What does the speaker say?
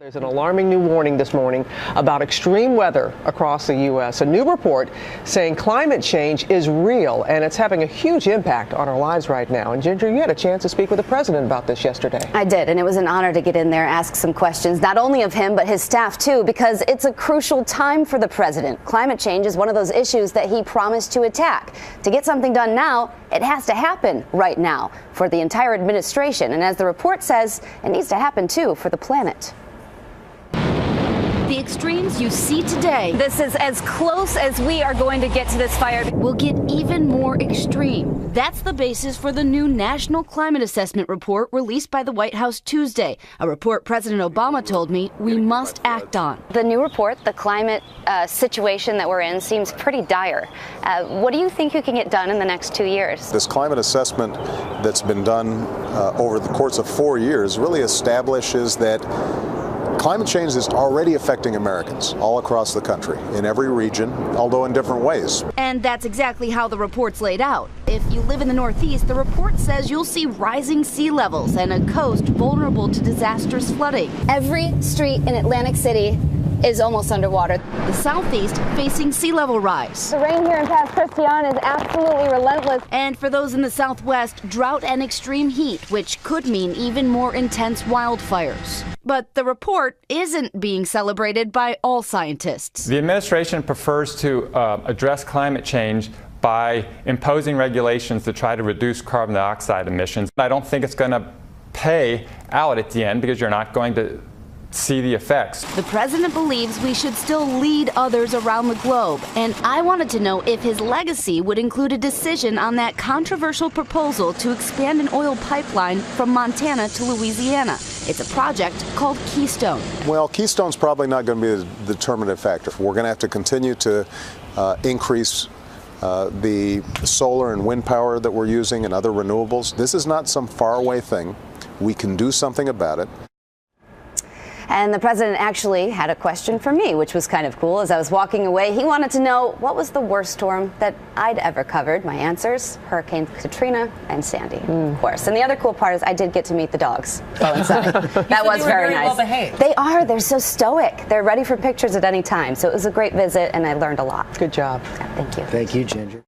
There's an alarming new warning this morning about extreme weather across the U.S. A new report saying climate change is real and it's having a huge impact on our lives right now. And Ginger, you had a chance to speak with the president about this yesterday. I did, and it was an honor to get in there, ask some questions, not only of him, but his staff too, because it's a crucial time for the president. Climate change is one of those issues that he promised to attack. To get something done now, it has to happen right now for the entire administration. And as the report says, it needs to happen too for the planet. The extremes you see today, This is as close as we are going to get to this fire. will get even more extreme. That's the basis for the new National Climate Assessment Report released by the White House Tuesday, a report President Obama told me we must act on. The new report, the climate situation that we're in, seems pretty dire. What do you think you can get done in the next 2 years? This climate assessment that's been done over the course of 4 years really establishes that climate change is already affecting Americans all across the country, in every region, although in different ways. And that's exactly how the report's laid out. If you live in the Northeast, the report says you'll see rising sea levels and a coast vulnerable to disastrous flooding. Every street in Atlantic City is almost underwater. The Southeast facing sea level rise. The rain here in Pass Christian is absolutely relentless. And for those in the Southwest, drought and extreme heat, which could mean even more intense wildfires. But the report isn't being celebrated by all scientists. The administration prefers to address climate change by imposing regulations to try to reduce carbon dioxide emissions. I don't think it's going to pay out at the end because you're not going to see the effects. The president believes we should still lead others around the globe, and I wanted to know if his legacy would include a decision on that controversial proposal to expand an oil pipeline from Montana to Louisiana. It's a project called Keystone. Well, Keystone's probably not going to be the determinative factor. We're going to have to continue to increase the solar and wind power that we're using and other renewables. This is not some faraway thing. We can do something about it. And the president actually had a question for me, which was kind of cool. As I was walking away, he wanted to know what was the worst storm that I'd ever covered. My answers: Hurricane Katrina and Sandy, of course. And the other cool part is I did get to meet the dogs go inside. That was very nice. Well behaved. They are. They're so stoic. They're ready for pictures at any time. So it was a great visit, and I learned a lot. Good job. Thank you. Thank you, Ginger.